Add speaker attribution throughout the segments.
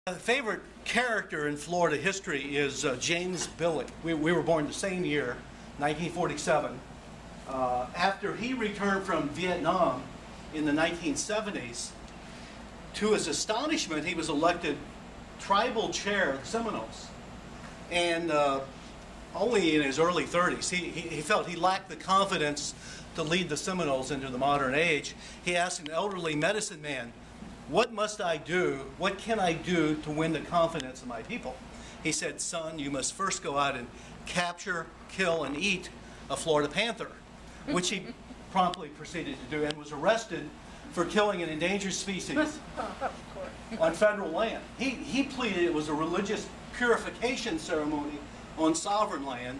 Speaker 1: My favorite character in Florida history is James Billy. We were born the same year, 1947. After he returned from Vietnam in the 1970s, to his astonishment, he was elected tribal chair of the Seminoles. And only in his early 30s, he felt he lacked the confidence to lead the Seminoles into the modern age. He asked an elderly medicine man, "What must I do? What can I do to win the confidence of my people?" He said, "Son, you must first go out and capture, kill, and eat a Florida panther," which he promptly proceeded to do and was arrested for killing an endangered species on federal land. He pleaded it was a religious purification ceremony on sovereign land,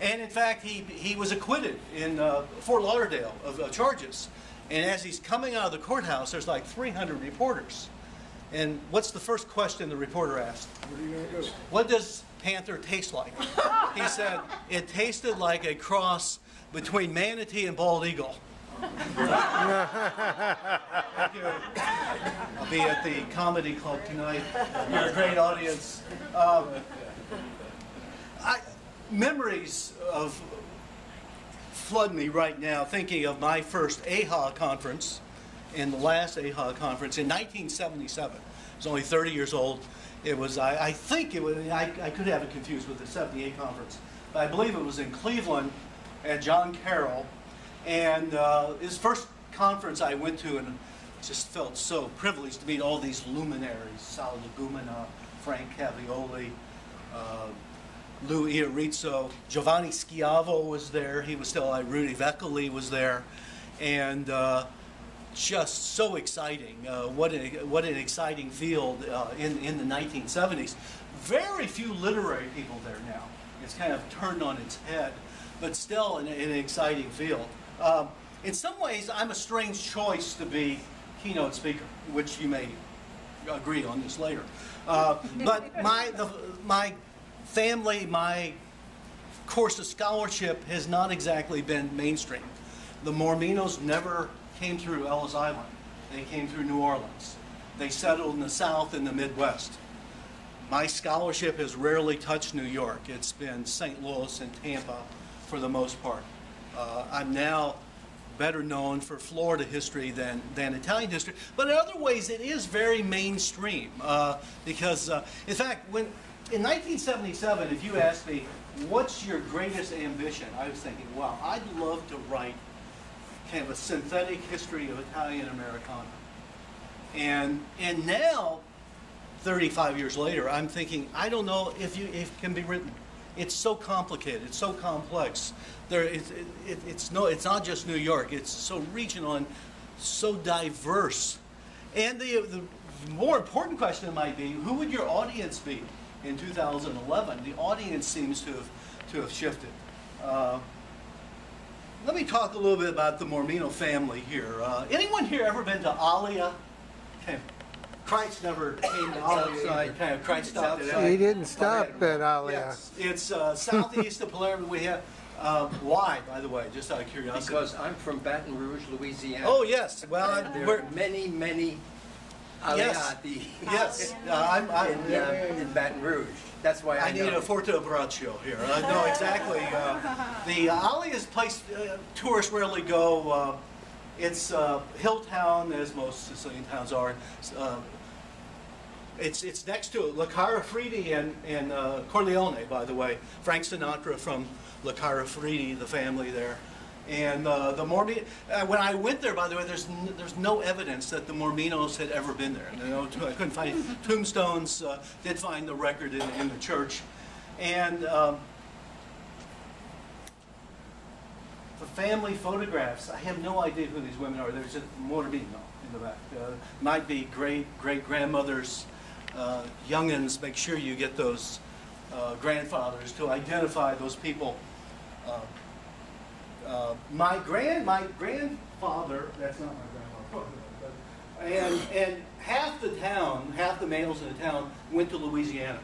Speaker 1: and in fact he was acquitted in Fort Lauderdale of charges. And as he's coming out of the courthouse, there's like 300 reporters. And what's the first question the reporter asked?
Speaker 2: What are you going to do?
Speaker 1: "What does panther taste like?" He said, "It tasted like a cross between manatee and bald eagle." Thank you. I'll be at the comedy club tonight. You're a great audience. Memories of flood me right now thinking of my first AIHA conference and the last AIHA conference in 1977. I was only 30 years old. It was, I think it was, I could have it confused with the 78 conference, but I believe it was in Cleveland at John Carroll. And his first conference I went to, and just felt so privileged to meet all these luminaries: Sal Legumina, Frank Cavioli, Lou Iarrizzo, Giovanni Schiavo was there. He was still alive. Rudy Vecoli was there, and just so exciting. What an exciting field in the 1970s. Very few literary people there now. It's kind of turned on its head, but still an exciting field. In some ways, I'm a strange choice to be keynote speaker, which you may agree on this later. But my family, my course of scholarship has not exactly been mainstream. The Morminos never came through Ellis Island. They came through New Orleans. They settled in the South and the Midwest. My scholarship has rarely touched New York. It's been St. Louis and Tampa for the most part. I'm now better known for Florida history than Italian history, but in other ways it is very mainstream because, in fact, in 1977, if you asked me, "What's your greatest ambition?" I was thinking, wow, I'd love to write kind of a synthetic history of Italian Americana. And now, 35 years later, I'm thinking, I don't know if it can be written. It's so complicated. It's so complex. It's not just New York. It's so regional and so diverse. And the more important question might be, who would your audience be in 2011? The audience seems to have shifted. Let me talk a little bit about the Mormino family here. Anyone here ever been to AIHA? Okay. Christ never came to AIHA. Christ stopped at
Speaker 2: He didn't stop at AIHA.
Speaker 1: Yes, it's southeast of Palermo. We have. Why, by the way, just out of curiosity?
Speaker 3: Because I'm from Baton Rouge, Louisiana.
Speaker 1: Oh yes, well,
Speaker 3: there are many
Speaker 1: yes, yes.
Speaker 3: In Baton Rouge. That's why I
Speaker 1: need a Forte Braccio here. No, exactly. The AIHA is a place tourists rarely go. It's a hill town, as most Sicilian towns are. It's next to it. La Cara Fridi and Corleone, by the way. Frank Sinatra from La Cara Fridi, the family there. And the Mormon. When I went there, by the way, there's no evidence that the Morminos had ever been there. I couldn't find tombstones. Did find the record in the church, and the family photographs. I have no idea who these women are. There's a Mormino in the back. Might be great grandmothers, youngins. Make sure you get those grandfathers to identify those people. My grandfather, that's not my grandfather, and half the town, half the males in the town went to Louisiana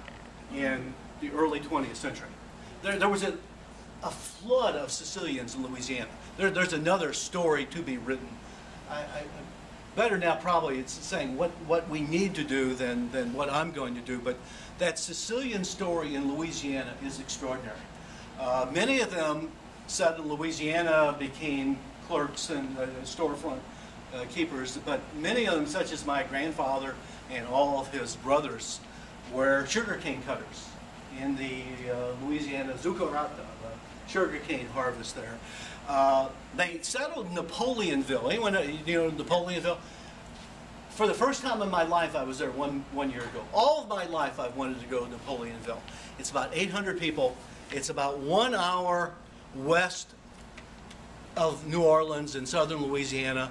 Speaker 1: in the early 20th century. There was a flood of Sicilians in Louisiana. There's another story to be written. better now probably it's saying what we need to do than what I'm going to do. But that Sicilian story in Louisiana is extraordinary. Many of them settled in Louisiana, became clerks and storefront keepers, but many of them, such as my grandfather and all of his brothers, were sugarcane cutters in the Louisiana Zuccarata, the sugarcane harvest there. They settled Napoleonville. Anyone know Napoleonville? For the first time in my life, I was there one year ago. All of my life, I've wanted to go to Napoleonville. It's about 800 people. It's about 1 hour west of New Orleans in southern Louisiana,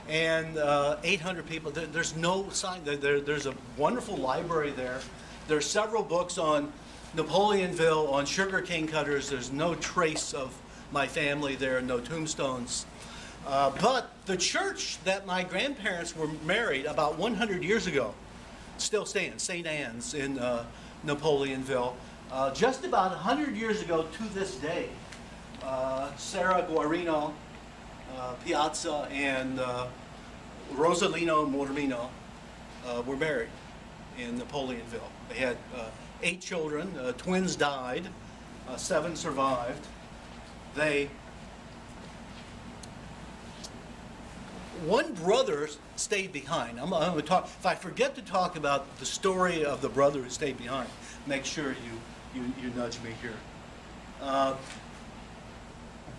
Speaker 1: and 800 people. There's no sign. There's a wonderful library there. There's several books on Napoleonville, on sugarcane cutters. There's no trace of my family there, no tombstones. But the church that my grandparents were married about 100 years ago still stands, St. Anne's in Napoleonville. Just about 100 years ago to this day, Sarah Guarino Piazza and Rosalino Mormino were married in Napoleonville. They had 8 children, twins died, 7 survived. One brother stayed behind. I'm going to talk. If I forget to talk about the story of the brother who stayed behind, make sure you nudge me here.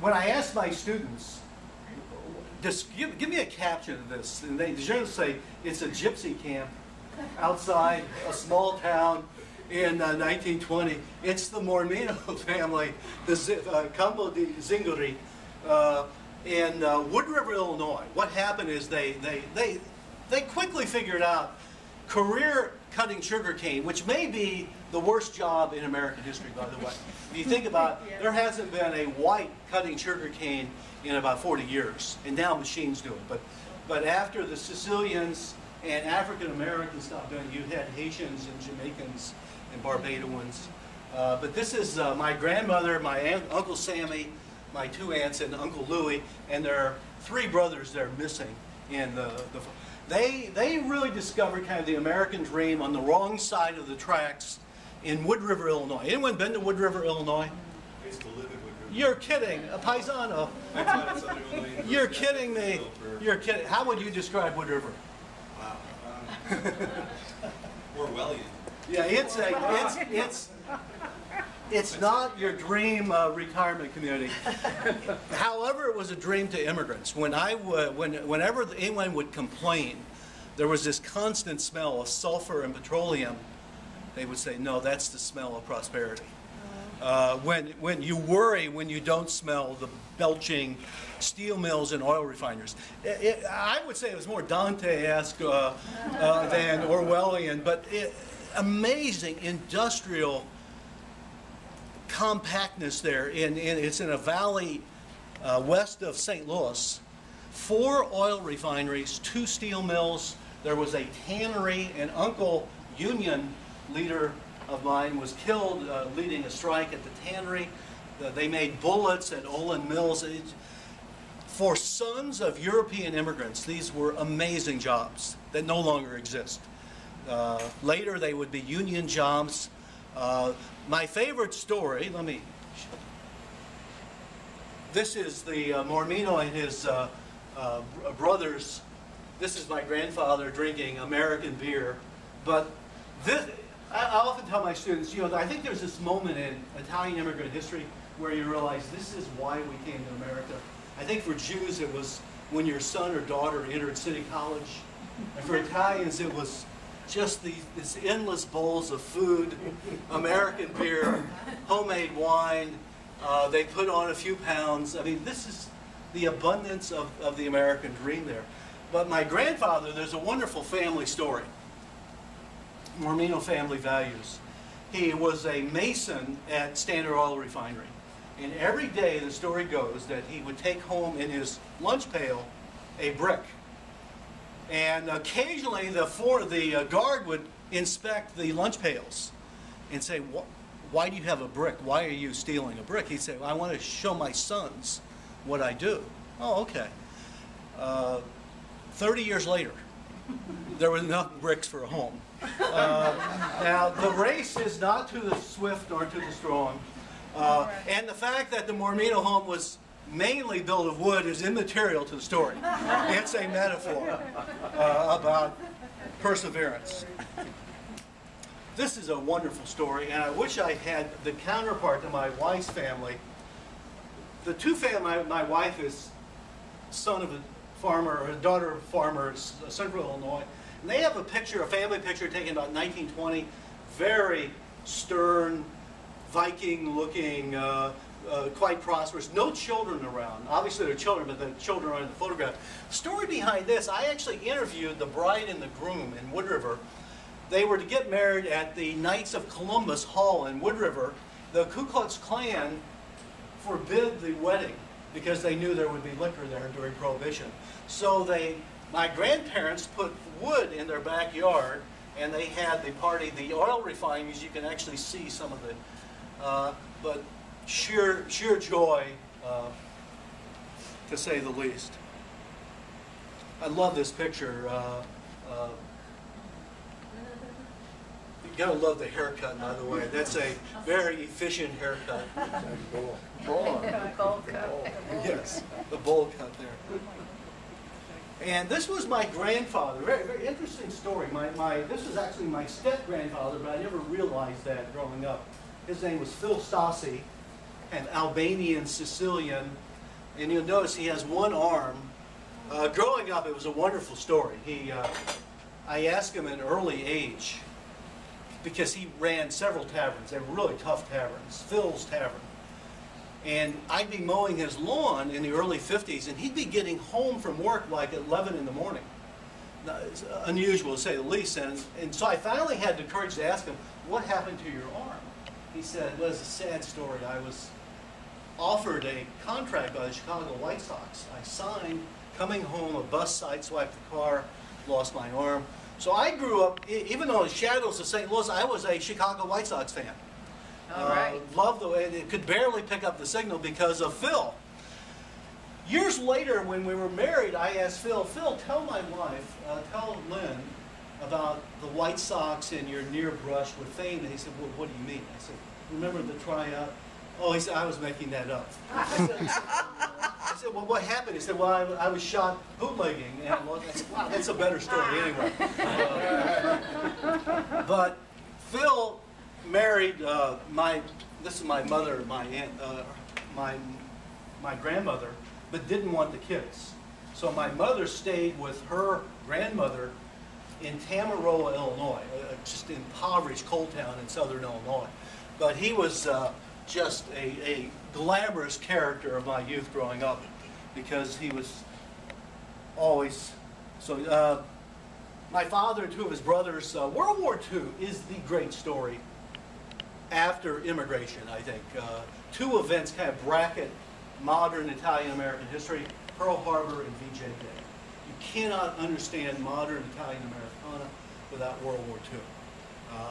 Speaker 1: When I ask my students, just give me a caption of this, and they generally say it's a gypsy camp outside a small town in 1920. It's the Mormino family, the Campo di Zingari, in Wood River, Illinois. What happened is they quickly figured out career cutting sugarcane, which may be the worst job in American history, by the way. If you think about it, there hasn't been a white cutting sugarcane in about 40 years, and now machines do it. But after the Sicilians and African Americans stopped doing it, you had Haitians and Jamaicans and Barbadans. But this is my grandmother, my Uncle Sammy, my 2 aunts, and Uncle Louie, and there are 3 brothers that are missing in They really discovered kind of the American dream on the wrong side of the tracks in Wood River, Illinois. Anyone been to Wood River, Illinois?
Speaker 4: I used to live in Wood River.
Speaker 1: You're kidding, a paisano. You're kidding me. You're kidding. How would you describe Wood River?
Speaker 4: Wow. Orwellian.
Speaker 1: Yeah, it's not your dream retirement community. However, it was a dream to immigrants. Whenever anyone would complain, there was this constant smell of sulfur and petroleum. They would say, "No, that's the smell of prosperity." When you worry when you don't smell the belching steel mills and oil refiners. I would say it was more Dante-esque than Orwellian, but amazing industrial compactness there. It's in a valley west of St. Louis. 4 oil refineries, 2 steel mills. There was a tannery. An uncle, union leader of mine, was killed leading a strike at the tannery. They made bullets at Olin Mills. For sons of European immigrants, these were amazing jobs that no longer exist. Later, they would be union jobs. My favorite story, this is the Mormino and his brothers. This is my grandfather drinking American beer. But this, I often tell my students, I think there's this moment in Italian immigrant history where you realize this is why we came to America. I think for Jews it was when your son or daughter entered City College. And for Italians it was just these endless bowls of food, American beer, homemade wine. They put on a few pounds. I mean, this is the abundance of the American dream there. But my grandfather, there's a wonderful family story. Mormino family values. He was a mason at Standard Oil Refinery. And every day, the story goes, that he would take home in his lunch pail a brick. And occasionally, the guard would inspect the lunch pails and say, "Why do you have a brick? Why are you stealing a brick?" He'd say, "Well, I want to show my sons what I do." "Oh, okay." 30 years later, there was enough bricks for a home. Now, the race is not to the swift or to the strong. And the fact that the Mormino home was mainly built of wood is immaterial to the story. It's a metaphor about perseverance. This is a wonderful story, and I wish I had the counterpart to my wife's family. The two families, my wife is son of a farmer, or a daughter of a farmer in central Illinois. And they have a picture, a family picture taken about 1920, very stern, Viking-looking, quite prosperous. No children around. Obviously there are children, but the children are in the photograph. The story behind this, I actually interviewed the bride and the groom in Wood River. They were to get married at the Knights of Columbus Hall in Wood River. The Ku Klux Klan forbid the wedding because they knew there would be liquor there during Prohibition. So my grandparents put wood in their backyard, and they had the party, the oil refineries. You can actually see some of the, but sheer joy, to say the least. I love this picture. You gotta love the haircut, by the way. That's a very efficient haircut.
Speaker 5: Bowl cut.
Speaker 1: Yes, the bowl cut there. And this was my grandfather. Very, very interesting story. This was actually my step-grandfather, but I never realized that growing up. His name was Phil Stassi, an Albanian Sicilian, and you'll notice he has one arm. Growing up, it was a wonderful story. I asked him at an early age, because he ran several taverns. They were really tough taverns. Phil's Tavern. And I'd be mowing his lawn in the early 50s, and he'd be getting home from work like at 11 in the morning. Now, it's unusual to say the least. And so I finally had the courage to ask him, what happened to your arm? He said, well, it's a sad story. I was offered a contract by the Chicago White Sox. I signed, coming home, a bus sideswiped the car, lost my arm. So I grew up, even though the shadows of St. Louis, I was a Chicago White Sox fan.
Speaker 5: All right.
Speaker 1: Loved the way it could barely pick up the signal because of Phil. Years later, when we were married, I asked Phil, tell my wife, tell Lynn about the White Sox and your near brush with fame. And he said, well, what do you mean? I said, remember the tryout? Oh, he said, I was making that up. I said, well, what happened? He said, well, I was shot bootlegging. And I said, wow, that's a better story anyway. But Phil married this is my mother, my aunt, my grandmother, but didn't want the kids. So my mother stayed with her grandmother in Tamaroa, Illinois, just impoverished coal town in southern Illinois. But he was just a glamorous character of my youth growing up, because he was always so. My father and two of his brothers, World War II is the great story after immigration, I think. Two events kind of bracket modern Italian-American history, Pearl Harbor and VJ Day. You cannot understand modern Italian-Americana without World War II.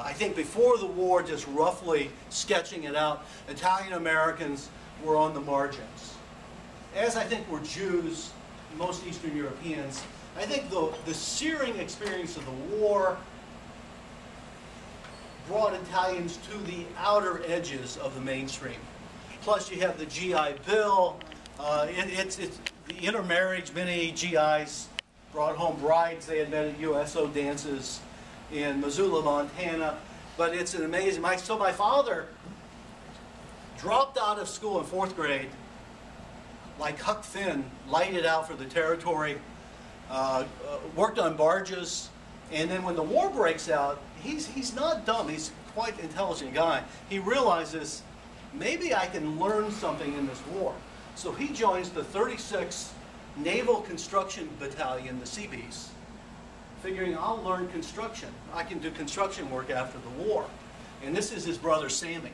Speaker 1: I think before the war, just roughly sketching it out, Italian-Americans were on the margins. As I think were Jews, most Eastern Europeans. I think the searing experience of the war brought Italians to the outer edges of the mainstream. Plus you have the GI Bill. It's the intermarriage. Many GIs brought home brides they had met at USO dances in Missoula, Montana. But it's an amazing, so my father dropped out of school in 4th grade, like Huck Finn, lighted out for the territory, worked on barges, and then when the war breaks out, he's not dumb, he's quite an intelligent guy. He realizes, maybe I can learn something in this war. So he joins the 36th Naval Construction Battalion, the Seabees, figuring I'll learn construction. I can do construction work after the war. And this is his brother Sammy.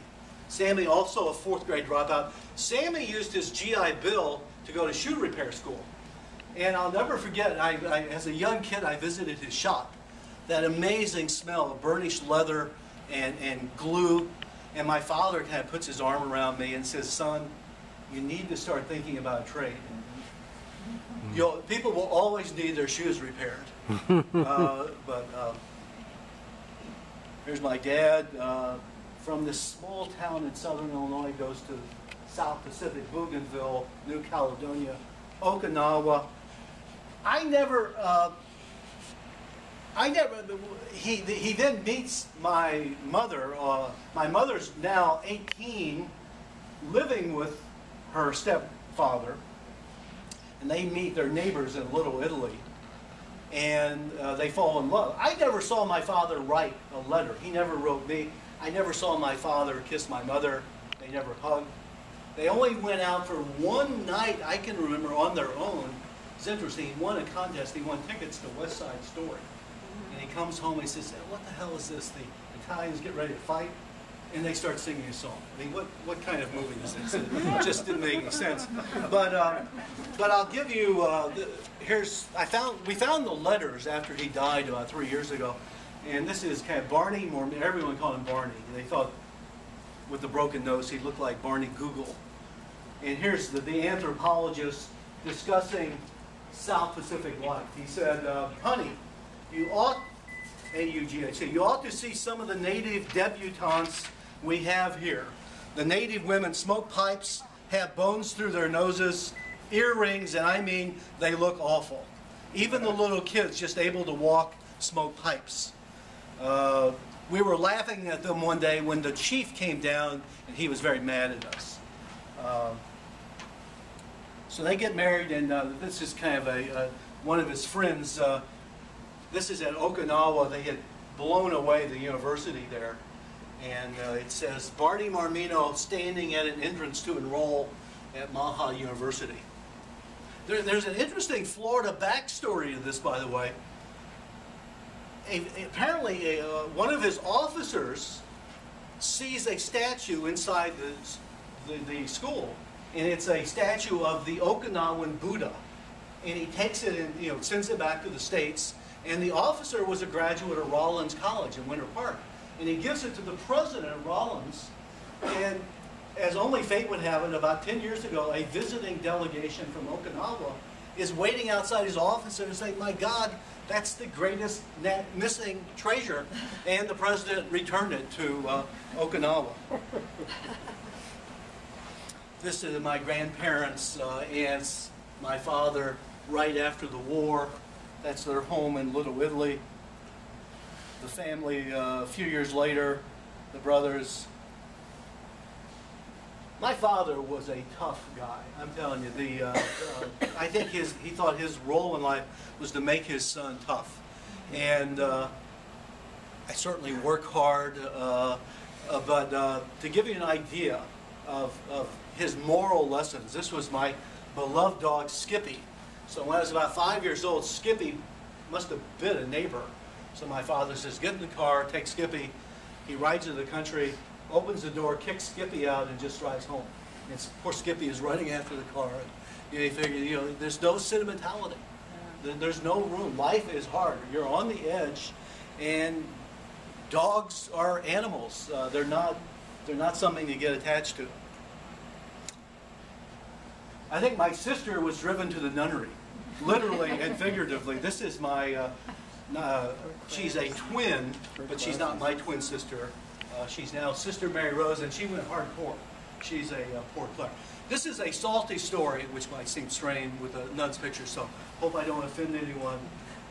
Speaker 1: Sammy, also a 4th grade dropout. Sammy used his GI Bill to go to shoe repair school. And I'll never forget, as a young kid, I visited his shop. That amazing smell of burnished leather and glue. And my father kind of puts his arm around me and says, son, you need to start thinking about a trade. People will always need their shoes repaired. Here's my dad from this small town in southern Illinois, goes to South Pacific, Bougainville, New Caledonia, Okinawa. He then meets my mother. My mother's now 18, living with her stepfather, and they meet their neighbors in Little Italy, and they fall in love. I never saw my father write a letter. He never wrote me. I never saw my father kiss my mother. They never hugged. They only went out for one night, I can remember, on their own. It's interesting. He won a contest. He won tickets to West Side Story. And he comes home and he says, what the hell is this? The Italians get ready to fight, and they start singing a song. I mean, what kind of movie is this? It just didn't make any sense. But I'll give you, we found the letters after he died about 3 years ago. And this is kind of Barney Mormino. Everyone called him Barney. They thought with the broken nose he looked like Barney Google. And here's the anthropologist discussing South Pacific life. He said, honey, you ought, A-U-G-H-T, you ought to see some of the native debutantes we have here. The native women smoke pipes, have bones through their noses, earrings, and I mean, they look awful. Even the little kids just able to walk smoke pipes. We were laughing at them one day when the chief came down, and he was very mad at us. So they get married, and this is kind of one of his friends. This is at Okinawa. They had blown away the university there. And it says, Barney Mormino standing at an entrance to enroll at Maha University. There's an interesting Florida backstory to this, by the way. Apparently, one of his officers sees a statue inside the school, and it's a statue of the Okinawan Buddha. And he takes it and sends it back to the States. And the officer was a graduate of Rollins College in Winter Park. And he gives it to the president of Rollins. And as only fate would have it, about 10 years ago, a visiting delegation from Okinawa is waiting outside his office and saying, my God, that's the greatest missing treasure. And the president returned it to Okinawa. This is my grandparents, aunts, my father, right after the war. That's their home in Little Italy. The family, a few years later, the brothers. My father was a tough guy. I'm telling you. I think he thought his role in life was to make his son tough. And I certainly work hard. But to give you an idea of his moral lessons, this was my beloved dog, Skippy. So when I was about 5 years old, Skippy must have bit a neighbor. So my father says, get in the car, take Skippy. He rides to the country, opens the door, kicks Skippy out, and just drives home. And poor Skippy is running after the car. And you figure, there's no sentimentality. There's no room. Life is hard. You're on the edge, and dogs are animals. They're not something to get attached to. I think my sister was driven to the nunnery, literally and figuratively. This is my, she's a twin, but she's not my twin sister. She's now Sister Mary Rose, and she went hardcore. She's a poor Claire. This is a salty story, which might seem strange with a nun's picture, so hope I don't offend anyone.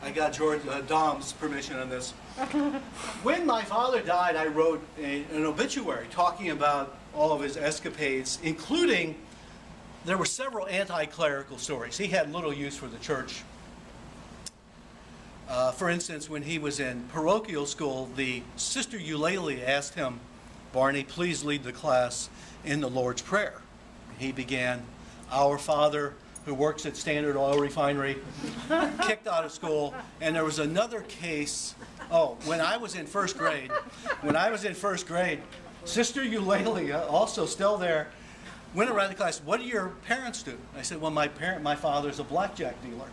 Speaker 1: I got Dom's permission on this. When my father died, I wrote an obituary talking about all of his escapades, including there were several anti-clerical stories. He had little use for the church. For instance, when he was in parochial school, the Sister Eulalie asked him, Barney, please lead the class in the Lord's Prayer. He began, Our Father, who works at Standard Oil Refinery, kicked out of school. And there was another case, when I was in first grade, Sister Eulalie, also still there, went around the class, what do your parents do? I said, well, my father's a blackjack dealer.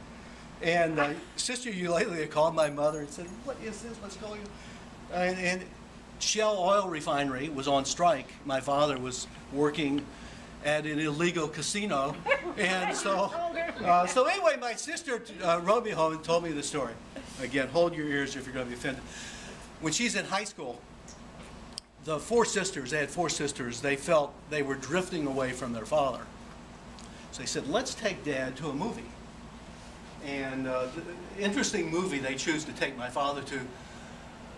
Speaker 1: And Sister Eulalie called my mother and said, what is this? What's going on? And Shell Oil Refinery was on strike. My father was working at an illegal casino. And so So anyway, my sister wrote me home and told me the story. Again, hold your ears if you're going to be offended. When she's in high school, the four sisters, they had four sisters, they felt they were drifting away from their father. So they said, let's take Dad to a movie. And the interesting movie they choose to take my father to,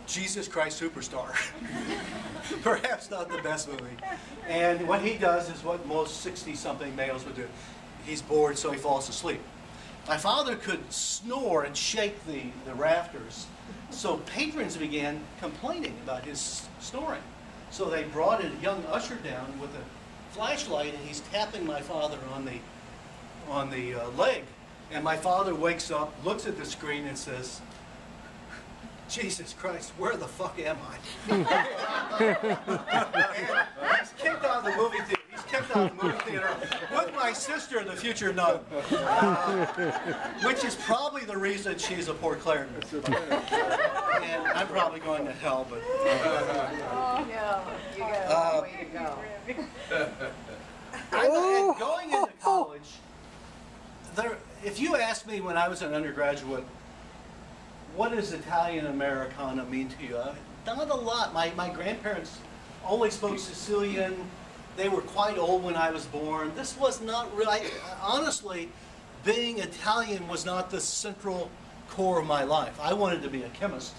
Speaker 1: Jesus Christ Superstar. Perhaps not the best movie. And what he does is what most 60-something males would do. He's bored, so he falls asleep. My father could snore and shake the rafters, so patrons began complaining about his snoring. So they brought a young usher down with a flashlight, and he's tapping my father on the leg. And my father wakes up, looks at the screen, and says, Jesus Christ, where the fuck am I? And he's kicked out of the movie theater. He's kicked out of the movie theater with my sister, the future nun, which is probably the reason she's a poor clarinet. And I'm probably going to hell, but...
Speaker 5: Oh, no, you got a way to go.
Speaker 1: And going into college, if you asked me when I was an undergraduate, what does Italian Americana mean to you? Not a lot. My grandparents only spoke Sicilian. They were quite old when I was born. This was not really, honestly, being Italian was not the central core of my life. I wanted to be a chemist.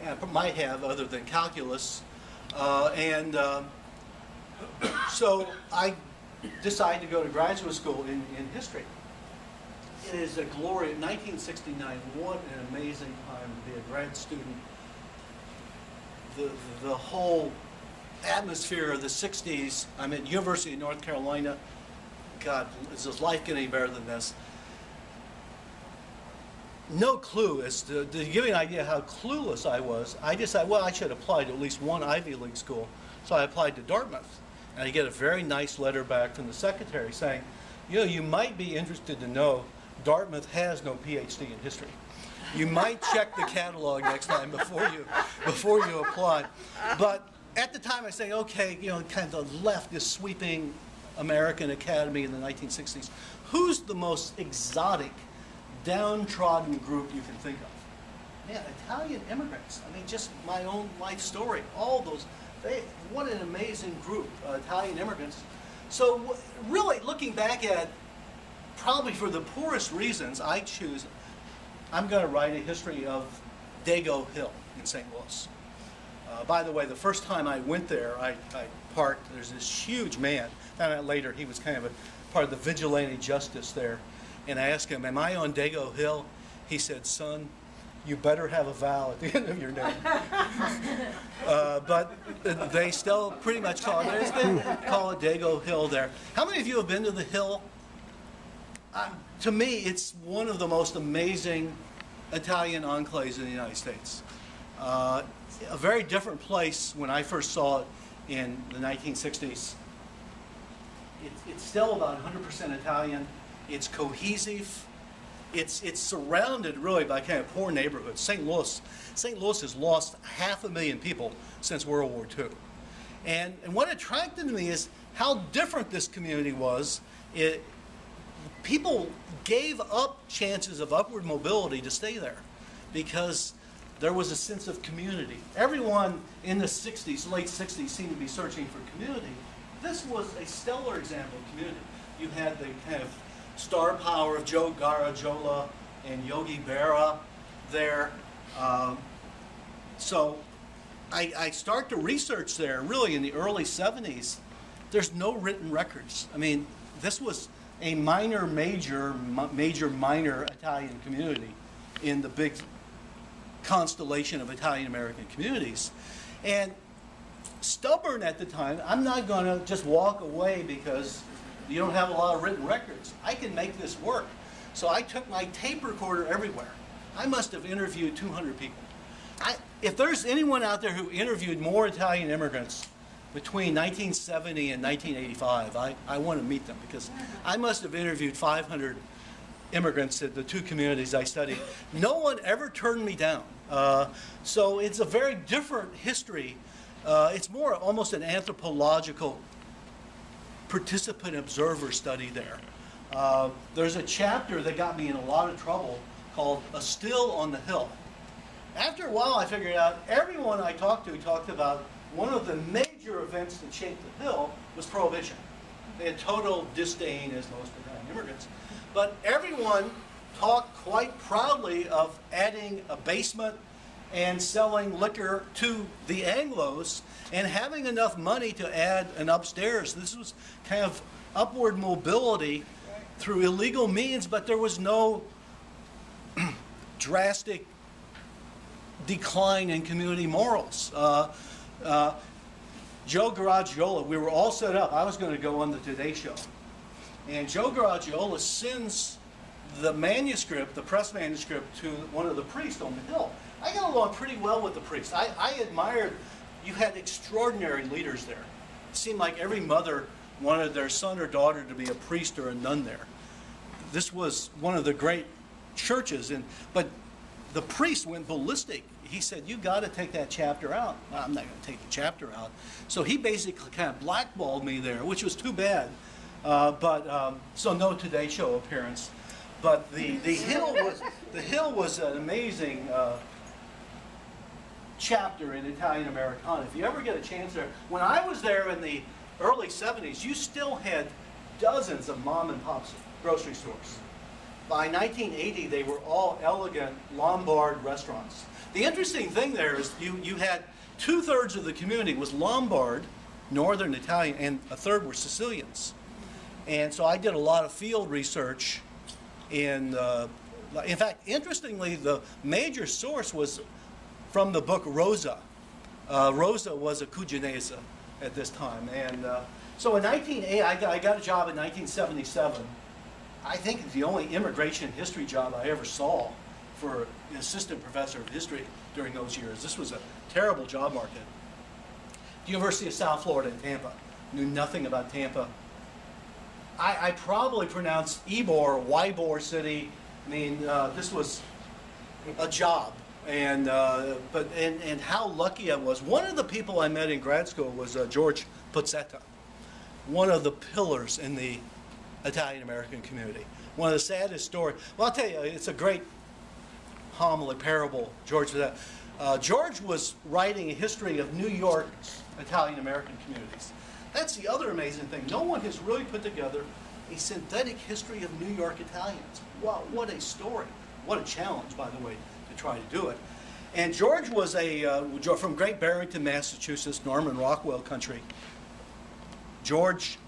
Speaker 1: I might have, other than calculus. So I decided to go to graduate school in history. It is a glory. 1969, what an amazing time to be a grad student. The whole atmosphere of the 60s. I'm at University of North Carolina. God, is life getting any better than this? No clue as to give you an idea how clueless I was. I decided, well, I should apply to at least one Ivy League school. So I applied to Dartmouth. And I get a very nice letter back from the secretary saying, you know, you might be interested to know Dartmouth has no PhD in history. You might check the catalog next time before you apply. But at the time I say, okay, you know, kind of the left is sweeping American Academy in the 1960s. Who's the most exotic, downtrodden group you can think of? Man, Italian immigrants. I mean, just my own life story. All those, what an amazing group, Italian immigrants. So really looking back at, probably for the poorest reasons, I'm going to write a history of Dago Hill in St. Louis. By the way, the first time I went there, I parked, there's this huge man. Found out later he was kind of a part of the vigilante justice there. And I asked him, am I on Dago Hill? He said, son, you better have a vowel at the end of your name. But they still pretty much call it Dago Hill there. How many of you have been to the Hill? To me, it's one of the most amazing Italian enclaves in the United States. A very different place when I first saw it in the 1960s. It's still about 100% Italian. It's cohesive. It's surrounded really by kind of poor neighborhoods. St. Louis has lost 500,000 people since World War II. And what attracted me is how different this community was. People gave up chances of upward mobility to stay there because there was a sense of community. Everyone in the 60s, late 60s, seemed to be searching for community. This was a stellar example of community. You had the kind of star power of Joe Garagiola and Yogi Berra there. So I start to research there really in the early 70s. There's no written records. I mean, this was a minor, major, minor Italian community in the big constellation of Italian-American communities. And stubborn at the time, I'm not going to just walk away because you don't have a lot of written records. I can make this work. So I took my tape recorder everywhere. I must have interviewed 200 people. If there's anyone out there who interviewed more Italian immigrants between 1970 and 1985, I want to meet them because I must have interviewed 500 immigrants at the two communities I studied. No one ever turned me down. So it's a very different history. It's more almost an anthropological participant observer study there There's a chapter that got me in a lot of trouble called "A Still on the Hill." After a while, I figured out everyone I talked to talked about one of the major events that shaped the Hill was Prohibition. They had total disdain, as most Italian immigrants. But everyone talked quite proudly of adding a basement and selling liquor to the Anglos and having enough money to add an upstairs. This was kind of upward mobility through illegal means, but there was no drastic decline in community morals. Joe Garagiola, we were all set up. I was going to go on the Today Show. And Joe Garagiola sends the manuscript, the press manuscript, to one of the priests on the Hill. I got along pretty well with the priest. I admired, you had extraordinary leaders there. It seemed like every mother wanted their son or daughter to be a priest or a nun there. This was one of the great churches, but the priest went ballistic. He said, "You got to take that chapter out." Well, I'm not going to take the chapter out. So he basically kind of blackballed me there, which was too bad. So no Today Show appearance. But the Hill was an amazing chapter in Italian Americana. If you ever get a chance there, when I was there in the early 70s, you still had dozens of mom and pop grocery stores. By 1980, they were all elegant Lombard restaurants. The interesting thing there is you had 2/3 of the community was Lombard, Northern Italian, and a third were Sicilians. And so I did a lot of field research. In fact, interestingly, the major source was from the book Rosa. Rosa was a Cuginese at this time. And so in 1980, I got a job in 1977. I think it's the only immigration history job I ever saw for an assistant professor of history during those years. This was a terrible job market. The University of South Florida in Tampa. Knew nothing about Tampa. I probably pronounced Ybor, Ybor City. I mean, this was a job. And how lucky I was. One of the people I met in grad school was George Pozzetta, one of the pillars in the Italian-American community. One of the saddest stories. Well, I'll tell you, it's a great homily, parable, George Pozzetta. George was writing a history of New York's Italian-American communities. That's the other amazing thing. No one has really put together a synthetic history of New York Italians. Wow, what a story. What a challenge, by the way, to try to do it. And George was from Great Barrington, Massachusetts, Norman Rockwell country. George